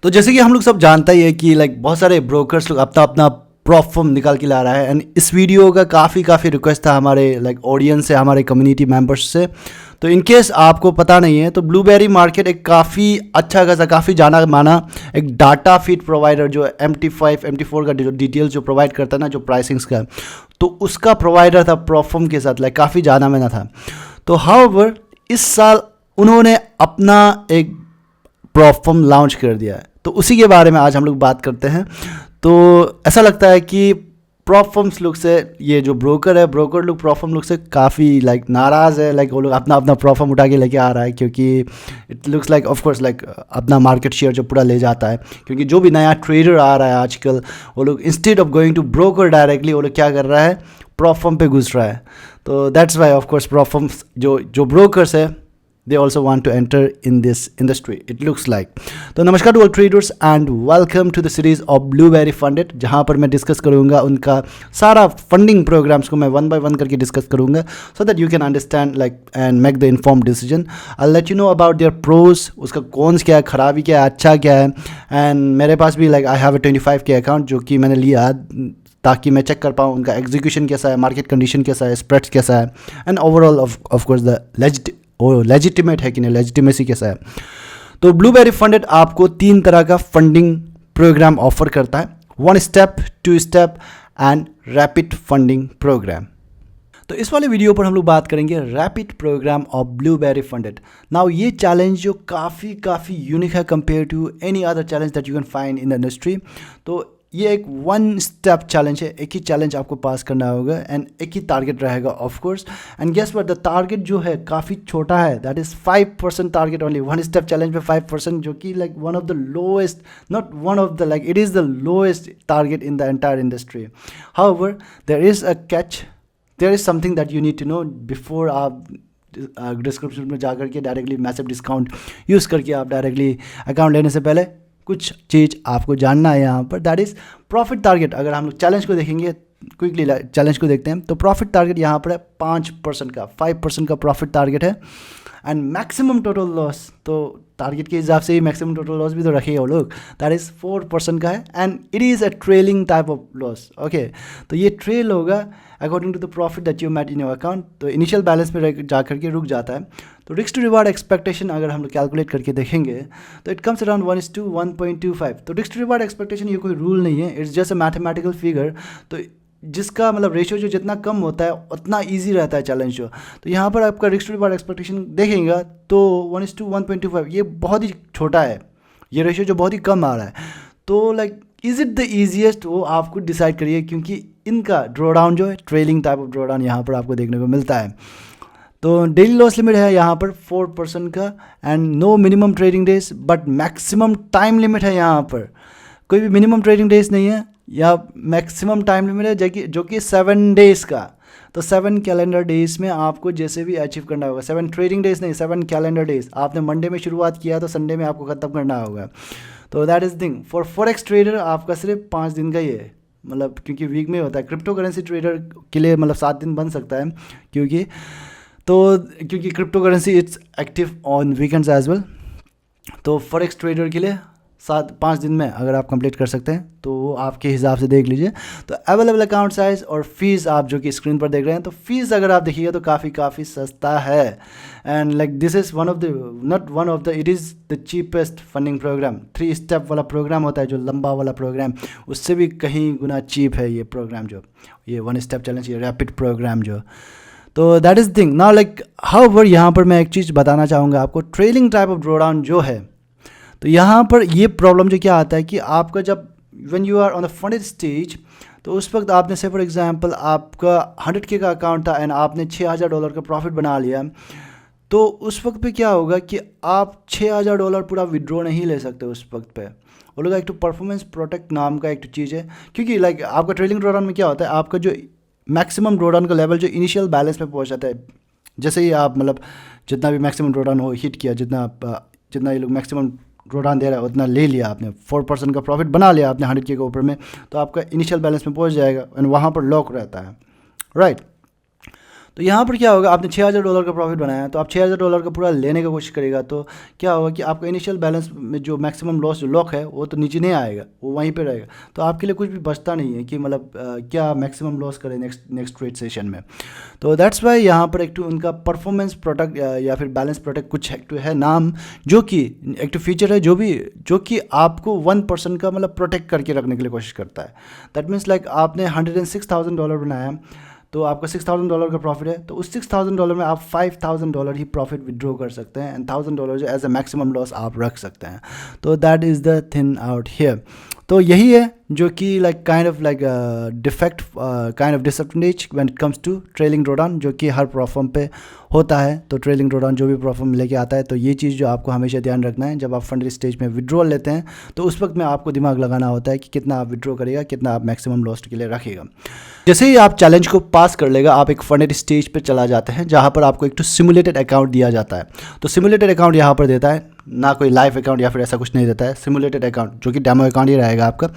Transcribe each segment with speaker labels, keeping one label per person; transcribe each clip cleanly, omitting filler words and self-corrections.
Speaker 1: तो जैसे कि हम लोग सब जानता ही है कि लाइक बहुत सारे ब्रोकर्स लोग अपना अपना प्रॉप फॉर्म निकाल के ला रहा है। एंड इस वीडियो का काफ़ी रिक्वेस्ट था हमारे लाइक ऑडियंस से, हमारे कम्युनिटी मेंबर्स से। तो इन केस आपको पता नहीं है तो ब्लूबेरी मार्केट एक काफ़ी अच्छा खासा, काफ़ी जाना माना एक डाटा फीड प्रोवाइडर जो MT5 MT4 का जो डिटेल्स जो प्रोवाइड करता है ना, जो प्राइसिंग्स का, तो उसका प्रोवाइडर था प्रॉप फॉर्म के साथ, लाइक काफ़ी जाना माना था। तो हाउएवर इस साल उन्होंने अपना एक प्रॉप फॉर्म लॉन्च कर दिया है, तो उसी के बारे में आज हम लोग बात करते हैं। तो ऐसा लगता है कि प्रॉप फॉर्म्स लोग से, ये जो ब्रोकर है, ब्रोकर लोग प्रॉप फॉर्म लोग से काफ़ी लाइक नाराज़ है। लाइक वो लोग अपना अपना प्रॉप फॉर्म उठा के लेके आ रहा है, क्योंकि it looks like of course like अपना मार्केट शेयर जो पूरा ले जाता है। क्योंकि जो भी नया ट्रेडर आ रहा है आजकल, वो लोग instead of going to broker directly, वो लोग क्या कर रहा है, प्रॉप फॉर्म पे घुस रहा है। तो that's why of course prop forms जो ब्रोकर्स है, they also want to enter in this industry, it looks like. तो नमस्कार to all traders and welcome to the series of Blueberry Funded, जहाँ पर मैं डिस्कस करूँगा उनका सारा फंडिंग प्रोग्राम्स को मैं वन बाय वन करके डिस्कस करूँगा, so that you can understand like and make the inform decision. I let you know about their pros, उसका कौन्स क्या है, खराबी क्या है, अच्छा क्या है। एंड मेरे पास भी लाइक आई हैव a 25 के अकाउंट जो कि मैंने लिया ताकि मैं चेक कर पाऊँ उनका एग्जीक्यूशन कैसा है, मार्केट कंडीशन कैसा है, स्प्रेड्स कैसा है, and overall of course the legitimate है कि नहीं, लेजिटिमेसी कैसा है। तो ब्लूबेरी फंडेड आपको 3 तरह का फंडिंग प्रोग्राम ऑफर करता है, 1 step, 2 step and rapid funding program. तो इस वाले वीडियो पर हम लोग बात करेंगे rapid program of Blueberry Funded. Now ये चैलेंज जो काफ़ी यूनिक है compare to any other challenge that you can find in the industry. तो ये एक 1 स्टेप चैलेंज है, एक ही चैलेंज आपको पास करना होगा एंड एक ही टारगेट रहेगा of course. And guess what, the target जो है काफ़ी छोटा है, that is 5% target only. 1 step challenge में 5%, जो कि like one of the lowest, not one of the, like it is the lowest target in the entire industry. However there is a catch, there is something that you need to know before आप description में जाकर के directly massive discount use करके आप directly account लेने से पहले कुछ चीज़ आपको जानना है यहाँ पर, दैट इज़ प्रॉफिट टारगेट। अगर हम लोग चैलेंज को देखेंगे, क्विकली चैलेंज को देखते हैं, तो प्रॉफिट टारगेट यहाँ पर है 5% का, 5% का प्रॉफिट टारगेट है। एंड मैक्सिमम टोटल लॉस, तो टारगेट के हिसाब से ही मैक्सिमम टोटल लॉस भी तो रखे वो लोग, दैट इज़ 4% का है। And it is a trailing type of loss, okay. तो ये ट्रेल होगा according to the profit that you met in your account. तो इनिशियल बैलेंस पे जा करके रुक जाता है। तो रिस्क टू रिवार्ड एक्सपेक्टेशन अगर हम लोग कैलकुलेट करके देखेंगे तो इट कम्स अराउंड 1:1.25। तो रिस्क टू रिवार्ड एक्सपेक्टेशन ये कोई रूल नहीं है, it's just a mathematical figure. तो जिसका मतलब रेशियो जो जितना कम होता है उतना ईजी रहता है चैलेंज जो। तो यहाँ पर आपका रिस्क टू रिवार्ड एक्सपेक्टेशन देखेंगे तो 1:1.25, ये बहुत ही छोटा है, ये रेशियो जो बहुत ही कम आ रहा है। तो like is it the easiest, वो आपको डिसाइड करिए, क्योंकि इनका ड्रॉडाउन जो है ट्रेलिंग टाइप ऑफ ड्रॉडाउन यहाँ पर आपको देखने को मिलता है। तो डेली लॉस लिमिट है यहाँ पर 4% का and no minimum trading days, but maximum time limit है यहाँ पर। कोई भी मिनिमम ट्रेडिंग डेज नहीं है, या मैक्सिमम टाइम लिमिट है जो कि 7 डेज़ का। तो 7 कैलेंडर डेज में आपको जैसे भी अचीव करना होगा, 7 ट्रेडिंग डेज नहीं, 7 कैलेंडर डेज। आपने मंडे में शुरुआत किया तो संडे में आपको ख़त्म करना होगा। तो that is thing for forex trader आपका सिर्फ 5 दिन का ही है, मतलब क्योंकि वीक में होता है। क्रिप्टो करेंसी ट्रेडर के लिए मतलब 7 दिन बन सकता है, क्योंकि crypto currency it's active on weekends as well. तो फॉरेक्स ट्रेडर के लिए 5 दिन में अगर आप कंप्लीट कर सकते हैं तो वो आपके हिसाब से देख लीजिए। तो अवेलेबल अकाउंट साइज़ और फीस आप जो कि स्क्रीन पर देख रहे हैं, तो फीस अगर आप देखिएगा तो काफ़ी सस्ता है। And like this is it is the cheapest funding program. 3 step वाला प्रोग्राम होता है जो लंबा वाला प्रोग्राम, उससे भी कहीं गुना चीप है ये प्रोग्राम, जो ये 1 स्टेप चैलेंज, ये रैपिड प्रोग्राम जो। तो that is thing now, like however यहाँ पर मैं एक चीज़ बताना चाहूँगा आपको, ट्रेलिंग टाइप ऑफ ड्रॉडाउन जो है, तो यहाँ पर ये प्रॉब्लम जो क्या आता है कि आपका जब when you are on the funded stage, तो उस वक्त आपने से फॉर एग्जांपल आपका 100K का अकाउंट था एंड आपने $6,000 का प्रॉफिट बना लिया, तो उस वक्त पे क्या होगा कि आप $6,000 पूरा विड्रॉ नहीं ले सकते उस वक्त पे। वो लोग एक तो परफॉर्मेंस प्रोटेक्ट नाम का एक चीज़ है, क्योंकि लाइक आपका ट्रेलिंग ड्रॉडाउन में क्या होता है, आपका जो मैक्सिमम ड्रॉडाउन का लेवल जो इनिशियल बैलेंस में पहुंच जाता है, जैसे ही आप मतलब जितना भी मैक्सिमम ड्रॉडाउन हो हिट किया, जितना ये लोग मैक्सिमम ड्रॉडाउन दे रहा है उतना ले लिया आपने, 4% का प्रॉफिट बना लिया आपने 100K के ऊपर में, तो आपका इनिशियल बैलेंस में पहुंच जाएगा एंड वहाँ पर लॉक रहता है, राइट। तो यहाँ पर क्या होगा, आपने $6,000 का प्रॉफिट बनाया तो आप $6,000 का पूरा लेने की कोशिश करेगा तो क्या होगा कि आपका इनिशियल बैलेंस में जो मैक्सिमम लॉस जो लॉक है वो तो नीचे नहीं आएगा, वो वहीं पे रहेगा। तो आपके लिए कुछ भी बचता नहीं है कि मतलब क्या मैक्सिमम लॉस करें नेक्स्ट ट्रेड सेशन में। तो दैट्स वाई यहाँ पर एक तो उनका परफॉर्मेंस प्रोडक्ट या फिर बैलेंस प्रोडक्ट कुछ एक तो है नाम, जो कि एक तो फीचर है जो कि आपको 1% का मतलब प्रोटेक्ट करके रखने के लिए कोशिश करता है। दैट मीन्स लाइक आपने $106,000 बनाया तो आपका $6,000 का प्रॉफिट है, तो उस $6,000 में आप $5,000 ही प्रॉफिट विड्रॉ कर सकते हैं एंड $1,000 जो एज अ मैक्सिमम लॉस आप रख सकते हैं। तो that is the thing out here. तो यही है जो कि like kind of like defect kind of disadvantage when it comes to trailing drawdown, जो कि हर प्रोफॉर्म पे होता है। तो ट्रेलिंग ड्रॉडाउन जो भी प्रोफॉर्म लेके आता है, तो ये चीज़ जो आपको हमेशा ध्यान रखना है जब आप फंड स्टेज में विड्रॉल लेते हैं, तो उस वक्त में आपको दिमाग लगाना होता है कि कितना आप विड्रॉ करेगा, कितना आप मैक्सिमम लॉस के लिए रखेगा। जैसे ही आप चैलेंज को पास कर लेगा, आप एक फंडेड स्टेज पे चला जाते हैं जहाँ पर आपको एक तो सिमुलेटेड अकाउंट दिया जाता है। तो सिमुलेटेड अकाउंट यहाँ पर देता है, ना कोई लाइव अकाउंट या फिर ऐसा कुछ नहीं देता है, सिमुलेटेड अकाउंट जो कि डेमो अकाउंट ही रहेगा आपका,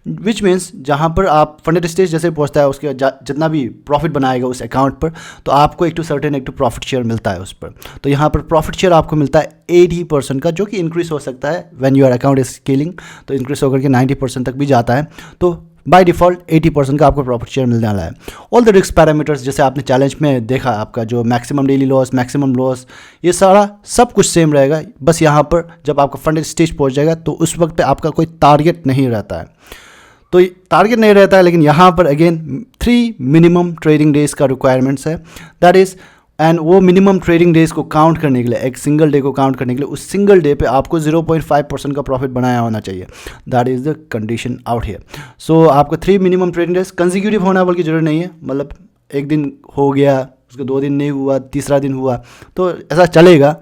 Speaker 1: विच मीन्स जहाँ पर आप फंडेड स्टेज जैसे पहुँचता है उसके जितना भी प्रॉफिट बनाएगा उस अकाउंट पर, तो आपको एक तो प्रॉफिट शेयर मिलता है उस पर। तो यहाँ पर प्रॉफिट शेयर आपको मिलता है 80% का, जो कि इंक्रीज हो सकता है when your account is scaling, तो इंक्रीज होकर के 90% तक भी जाता है। तो बाय डिफ़ॉल्ट 80% का आपको प्रॉफिट शेयर मिलने वाला है। ऑल द रिस्क पैरामीटर्स जैसे आपने चैलेंज में देखा, आपका जो maximum daily loss, maximum loss, ये सारा सब कुछ सेम रहेगा। बस यहाँ पर जब आपका फंडेड स्टेज पहुँच जाएगा तो उस वक्त पे आपका कोई टारगेट नहीं रहता है। तो टारगेट नहीं रहता है, लेकिन यहाँ पर अगेन 3 मिनिमम ट्रेडिंग डेज का रिक्वायरमेंट्स है। दैट इज़ एंड वो मिनिमम ट्रेडिंग डेज को काउंट करने के लिए, एक सिंगल डे को काउंट करने के लिए, उस सिंगल डे पे आपको 0.5% का प्रॉफिट बनाया होना चाहिए। That is the condition out here. So आपको 3 मिनिमम ट्रेडिंग डेज, कंसेक्यूटिव होना बोल की जरूरत नहीं है, मतलब एक दिन हो गया, उसके 2 दिन नहीं हुआ, तीसरा दिन हुआ तो ऐसा चलेगा।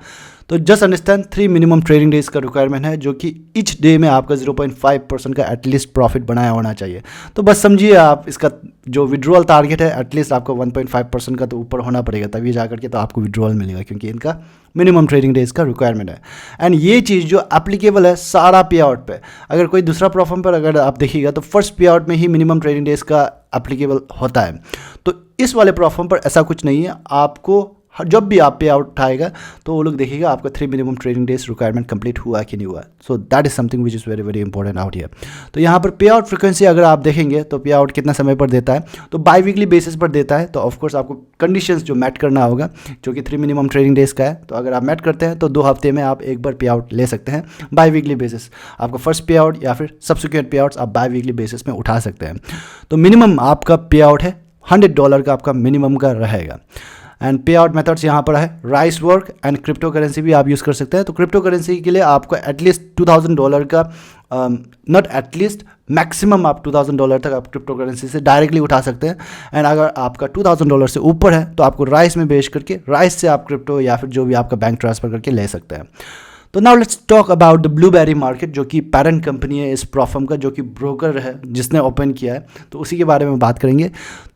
Speaker 1: तो just understand 3 minimum trading days का रिक्वायरमेंट है, जो कि ईच डे में आपका 0.5% का एटलीस्ट प्रॉफिट बनाया होना चाहिए। तो बस समझिए आप इसका जो विड्रॉल टारगेट है एटलीस्ट आपको 1.5% का तो ऊपर होना पड़ेगा, तभी जा करके तो आपको विड्रॉल मिलेगा, क्योंकि इनका मिनिमम ट्रेडिंग डेज का रिक्वायरमेंट है। एंड ये चीज़ जो एप्लीकेबल है सारा पे आउट पे, अगर कोई दूसरा प्रोफॉर्म पर अगर आप देखिएगा तो फर्स्ट पे आउट में ही मिनिमम ट्रेडिंग डेज का एप्लीकेबल होता है। तो इस वाले प्रोफॉर्म पर ऐसा कुछ नहीं है। आपको जब भी आप पे आउट उठाएगा तो वो लोग देखेगा आपका 3 minimum trading days requirement complete हुआ कि नहीं हुआ। So that is something which is very very important out here. तो यहाँ पर पे आउट फ्रिक्वेंसी अगर आप देखेंगे तो पे आउट कितना समय पर देता है, तो बाई वीकली बेसिस पर देता है। तो ऑफकोर्स आपको कंडीशंस जो मैट करना होगा, जो कि 3 मिनिमम ट्रेडिंग डेज का है, तो अगर आप मैट करते हैं तो 2 हफ्ते में आप एक बार पे आउट ले सकते हैं बाई वीकली बेसिस। आपका फर्स्ट पे आउट या फिर सब्सिक्वेंट पे आउट्स आप बाई वीकली बेसिस में उठा सकते हैं। तो मिनिमम आपका पे आउट है $100 का, आपका मिनिमम का रहेगा। एंड पे आउट मेथड्स यहाँ पर है rice work and crypto currency भी आप यूज़ कर सकते हैं। तो क्रिप्टो करेंसी के लिए आपको एटलीस्ट $2,000 का, नॉट एटलीस्ट, मैक्सिमम आप $2,000 तक आप क्रिप्टो करेंसी से डायरेक्टली उठा सकते हैं। एंड अगर आपका $2,000 से ऊपर है तो आपको राइस में बेच करके राइस से आप क्रिप्टो या फिर जो भी आपका बैंक ट्रांसफ़र करके ले सकते हैं। तो now let's talk about the blueberry market, जो कि पेरेंट कंपनी है इस प्रोफर्म का, जो कि ब्रोकर है जिसने ओपन किया है, तो उसी के बारे में बात करेंगे।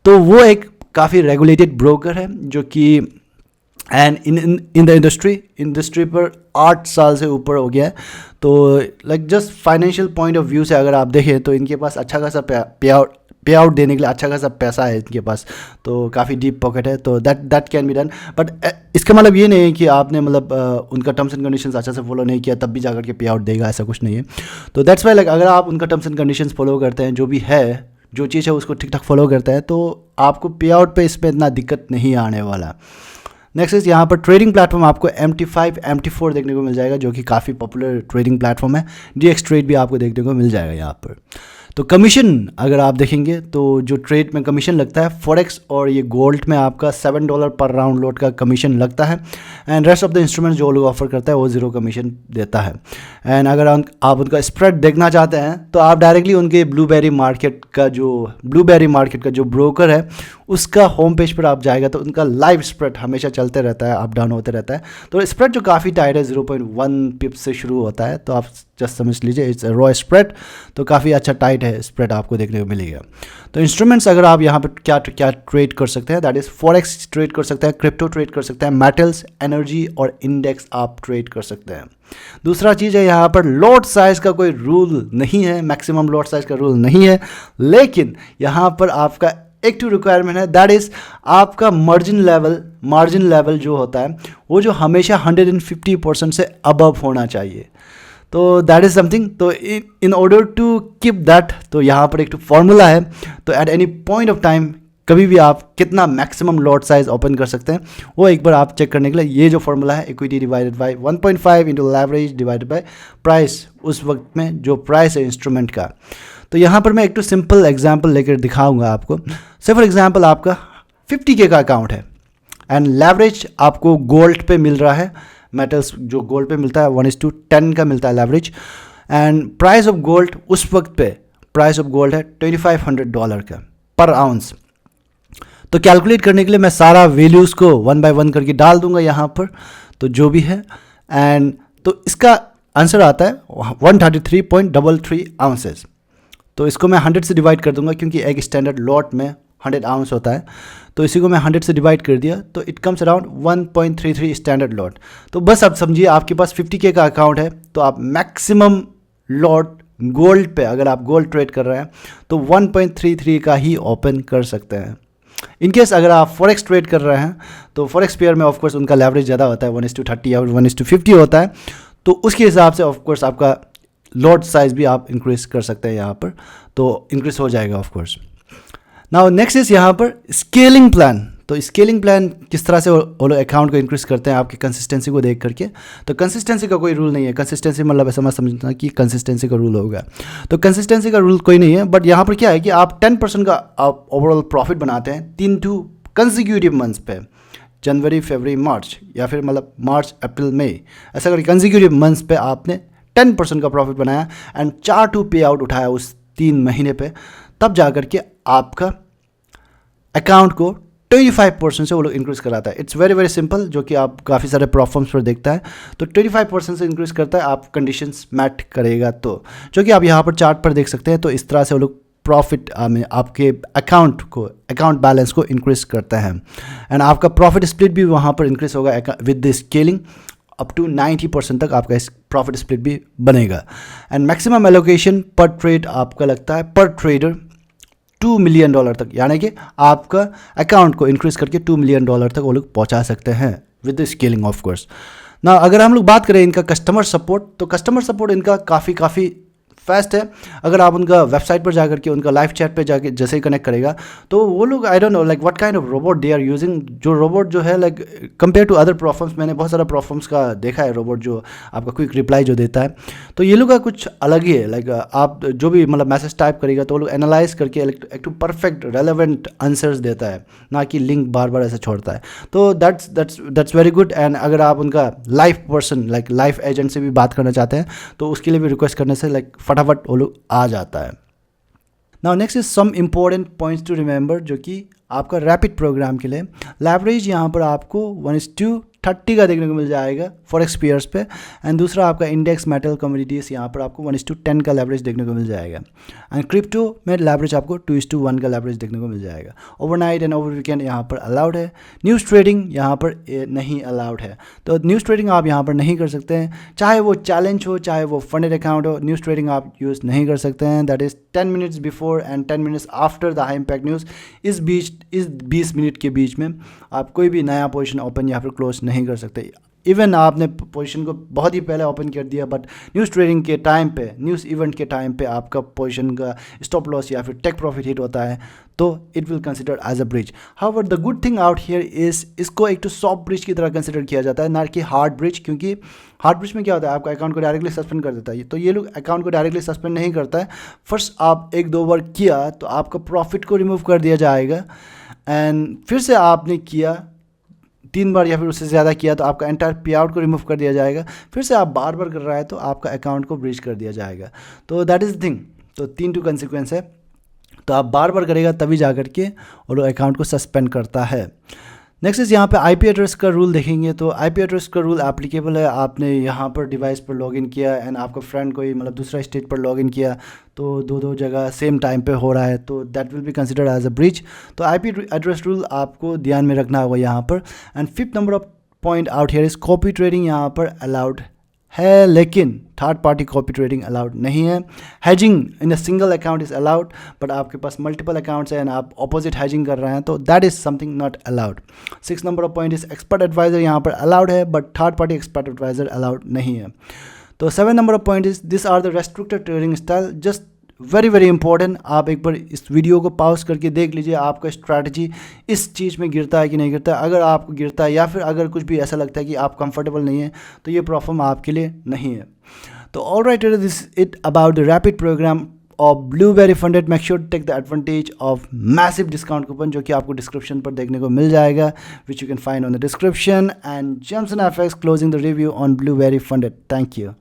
Speaker 1: तो वो एक काफ़ी रेगुलेटेड ब्रोकर है जो कि एंड इन द इंडस्ट्री पर 8 साल से ऊपर हो गया है। तो like just financial point of view से अगर आप देखें तो इनके पास अच्छा खासा पे आउट देने के लिए अच्छा खासा पैसा है इनके पास, तो काफ़ी डीप पॉकेट है। तो that can be done, but इसका मतलब ये नहीं है कि आपने मतलब उनका टर्म्स एंड कंडीशंस अच्छा से फॉलो नहीं किया तब भी जाकर के पे आउट देगा, ऐसा कुछ नहीं है। तो दैट्स वाई लाइक अगर आप उनका टर्म्स एंड कंडीशंस फॉलो करते हैं, जो भी है, जो चीज़ है उसको ठीक ठाक फॉलो करते हैं, तो आपको पे आउट पे इसमें इतना दिक्कत नहीं आने वाला। नेक्स्ट इज यहाँ पर ट्रेडिंग प्लेटफॉर्म आपको MT5 MT4 देखने को मिल जाएगा, जो कि काफ़ी पॉपुलर ट्रेडिंग प्लेटफॉर्म है। DX ट्रेड भी आपको देखने को मिल जाएगा यहाँ पर। तो कमीशन अगर आप देखेंगे तो जो ट्रेड में कमीशन लगता है फॉरेक्स और ये गोल्ड में आपका $7 पर राउंड लोड का कमीशन लगता है। And rest of the instrument जो लोग ऑफर करता है वो 0 कमीशन देता है। एंड अगर आप उनका स्प्रेड देखना चाहते हैं तो आप डायरेक्टली उनके ब्लूबेरी मार्केट का जो ब्रोकर है उसका होम पेज पर आप जाएगा तो उनका लाइव स्प्रेड हमेशा चलते रहता है, अप डाउन होते रहता है। तो स्प्रेड जो काफ़ी टाइट है 0.1 पिप से शुरू होता है, तो आप जस्ट समझ लीजिए इट्स रॉ स्प्रेड, तो काफ़ी अच्छा टाइट है स्प्रेड आपको देखने को मिलेगा। तो इंस्ट्रूमेंट्स अगर आप यहाँ पर क्या ट्रेड कर सकते हैं, दैट इज़ फॉरेक्स ट्रेड कर सकते हैं, क्रिप्टो ट्रेड कर सकते हैं, मेटल्स, एनर्जी और इंडेक्स आप ट्रेड कर सकते हैं। दूसरा चीज़ है यहाँ पर लॉट साइज़ का कोई रूल नहीं है, मैक्सिमम लॉट साइज़ का रूल नहीं है, लेकिन यहाँ पर आपका एक टू रिक्वायरमेंट है, दैट इज़ आपका मार्जिन लेवल जो होता है वो जो हमेशा 150% से अबव होना चाहिए। तो दैट इज़ समथिंग, तो in order to keep that, तो यहाँ पर एक तो फॉर्मूला है। तो at any point of time कभी भी आप कितना मैक्सिमम लॉट साइज ओपन कर सकते हैं वो एक बार आप चेक करने के लिए ये जो फॉर्मूला है, equity divided by 1.5 into leverage divided by price, उस वक्त में जो प्राइस है इंस्ट्रूमेंट का। तो यहाँ पर मैं एक तो सिंपल एग्जांपल लेकर दिखाऊंगा आपको। से फॉर एग्जांपल आपका 50K का अकाउंट है एंड लेवरेज आपको गोल्ड पे मिल रहा है, मेटल्स जो गोल्ड पे मिलता है 1:10 का मिलता है leverage, and price of gold उस वक्त पे प्राइस ऑफ गोल्ड है $2500 का पर आउंस। तो कैलकुलेट करने के लिए मैं सारा वैल्यूज़ को 1 by 1 करके डाल दूंगा यहाँ पर, तो जो भी है, एंड तो इसका आंसर आता है 133.33 आउंसेस। तो इसको मैं 100 से डिवाइड कर दूंगा क्योंकि एक स्टैंडर्ड लॉट में 100 आउंस होता है, तो इसी को मैं 100 से डिवाइड कर दिया तो it comes around 1.33 standard lot. तो बस आप समझिए आपके पास 50K का अकाउंट है तो आप मैक्सिमम लॉट गोल्ड पे, अगर आप गोल्ड ट्रेड कर रहे हैं तो 1.33 का ही ओपन कर सकते हैं। इनकेस अगर आप फॉरेक्स ट्रेड कर रहे हैं तो फॉरेक्स पेयर में ऑफकोर्स उनका लेवरेज ज़्यादा होता है, 1:30 या 1:50 होता है, तो उसके हिसाब से ऑफकोर्स आपका लॉट साइज भी आप इंक्रीज कर सकते हैं यहाँ पर, तो इंक्रीज हो जाएगा ऑफकोर्स। नाउ नेक्स्ट इज यहाँ पर स्केलिंग प्लान। तो स्केलिंग प्लान किस तरह से वो लोग अकाउंट को इंक्रीज करते हैं आपकी कंसिस्टेंसी को देख करके। तो कंसिस्टेंसी का कोई रूल नहीं है, कंसिस्टेंसी मतलब ऐसा मत समझना कि कंसिस्टेंसी का रूल होगा, तो कंसिस्टेंसी का रूल कोई नहीं है, बट यहाँ पर क्या है कि आप 10% का आप ओवरऑल प्रॉफिट बनाते हैं 3 कंसिक्यूटिव मंथ्स पे, जनवरी फरवरी मार्च, या फिर मतलब मार्च अप्रैल मई, ऐसा करके कंसिक्यूटिव मंथ्स पे आपने 10% का प्रॉफिट बनाया एंड 4 पे आउट उठाया उस 3 महीने पे, तब जा कर के आपका अकाउंट को 25% से वो लोग इंक्रीज कराता है। इट्स वेरी वेरी सिंपल, जो कि आप काफ़ी सारे प्रॉफर्म्स पर देखता है। तो 25% से इंक्रीज करता है, आप कंडीशंस मैट करेगा, तो जो कि आप यहाँ पर चार्ट पर देख सकते हैं। तो इस तरह से वो लोग प्रॉफिट में आपके अकाउंट बैलेंस को इंक्रीज करता है एंड आपका प्रॉफिट स्प्लिट भी वहाँ पर इंक्रीज होगा with the scaling, up to 90% तक आपका इस प्रॉफिट स्प्लिट भी बनेगा। एंड मैक्सिमम एलोकेशन पर ट्रेड आपका लगता है पर ट्रेडर $2 मिलियन तक, यानी कि आपका अकाउंट को इंक्रीज करके $2 मिलियन तक वो लोग पहुंचा सकते हैं with the scaling of course. ना अगर हम लोग बात करें इनका कस्टमर सपोर्ट, तो कस्टमर सपोर्ट इनका काफ़ी फास्ट है। अगर आप उनका वेबसाइट पर जाकर के उनका लाइव चैट पे जाके जैसे ही कनेक्ट करेगा तो वो लोग, I don't know like what kind of robot they are using, जो रोबोट जो है like compare to other prop firms, मैंने बहुत सारा प्रोफॉर्म्स का देखा है रोबोट जो आपका क्विक रिप्लाई जो देता है, तो ये लोग का कुछ अलग ही है। लाइक आप जो भी मतलब मैसेज टाइप करेगा तो वो लोग एनालाइज करके एक परफेक्ट रेलेवेंट आंसर्स देता है, ना कि लिंक बार बार ऐसा छोड़ता है। तो दैट्स वेरी गुड। एंड अगर आप उनका live person like live agent से भी बात करना चाहते हैं तो उसके लिए भी रिक्वेस्ट करने से लाइक फटाफट वो लोग आ जाता है। Now next is some important points to remember, जो कि आपका रैपिड प्रोग्राम के लिए लेवरेज यहाँ पर आपको 1:30 का देखने को मिल जाएगा फॉरेक्स पेयर्स पे, एंड दूसरा आपका इंडेक्स मेटल कमोडिटीज यहाँ पर आपको 1:10 का लेवरेज देखने को मिल जाएगा, एंड क्रिप्टो में लेवरेज आपको 2:1 का लेवरेज देखने को मिल जाएगा। ओवरनाइट एंड ओवर वीकेंड यहाँ पर अलाउड है, न्यूज़ ट्रेडिंग यहाँ पर नहीं अलाउड है। तो न्यूज़ ट्रेडिंग आप यहाँ पर नहीं कर सकते हैं, चाहे वो चैलेंज हो चाहे वो फंडेड अकाउंट हो, न्यूज़ ट्रेडिंग आप यूज़ नहीं कर सकते हैं। That is 10 minutes before and 10 minutes after the high impact news. इस 20 मिनट के बीच में आप कोई भी नया पोजीशन ओपन या फिर क्लोज नहीं कर सकते। इवन आपने पोजीशन को बहुत ही पहले ओपन कर दिया, बट न्यूज़ ट्रेडिंग के टाइम पे, न्यूज़ इवेंट के टाइम पे आपका पोजीशन का स्टॉप लॉस या फिर टेक प्रॉफिट हिट होता है तो it will consider as a breach. However the good thing out here is, इसको एक तो सॉफ्ट ब्रिज की तरह कंसिडर किया जाता है, ना कि हार्ड ब्रिज, क्योंकि हार्ड ब्रिज में क्या होता है आपका अकाउंट को डायरेक्टली सस्पेंड कर देता है। तो ये लोग अकाउंट को डायरेक्टली सस्पेंड नहीं करता है, फर्स्ट आप 1-2 बार किया तो आपका प्रॉफिट को रिमूव कर दिया जाएगा, एंड फिर से आपने किया 3 बार या फिर उससे ज़्यादा किया तो आपका एंटायर पे आउट को रिमूव कर दिया जाएगा, फिर से आप बार बार कर रहा है तो आपका अकाउंट को ब्रीच कर दिया जाएगा। तो दैट इज़ द थिंग। तो 3 कंसिक्वेंस है, तो आप बार बार करेगा तभी जा कर के और अकाउंट को सस्पेंड करता है। नेक्स्ट इज यहाँ पे आईपी एड्रेस का रूल देखेंगे। तो आईपी एड्रेस का रूल एप्लीकेबल है, आपने यहाँ पर डिवाइस पर लॉगिन किया एंड आपका फ्रेंड कोई मतलब दूसरा स्टेट पर लॉगिन किया तो दो जगह सेम टाइम पे हो रहा है तो that will be considered as a breach. तो आईपी एड्रेस रूल आपको ध्यान में रखना होगा यहाँ पर। And 5th number of point out here is copy trading यहाँ पर अलाउड है, लेकिन third party copy trading allowed नहीं है। Hedging in a single account is allowed, but आपके पास मल्टीपल अकाउंट्स हैं एंड आप ऑपोजिट हैजिंग कर रहे हैं तो that is something not allowed. 6 number of point is expert advisor, यहाँ पर अलाउड है but third party expert advisor allowed नहीं है। तो 7 number of point is this are the restricted trading style. Just very very important, आप एक बार इस video को पॉज करके देख लीजिए आपका स्ट्रैटेजी इस चीज़ में गिरता है कि नहीं गिरता है। अगर आपको गिरता है या फिर अगर कुछ भी ऐसा लगता है कि आप कंफर्टेबल नहीं है तो ये प्रोफॉर्म आपके लिए नहीं है। तो all right, this it about the rapid program of Blueberry Funded. Make sure to take the advantage of massive discount coupon जो कि आपको डिस्क्रिप्शन पर देखने को मिल जाएगा, which you can find on the description. And James and FX closing the review on Blueberry Funded. Thank you.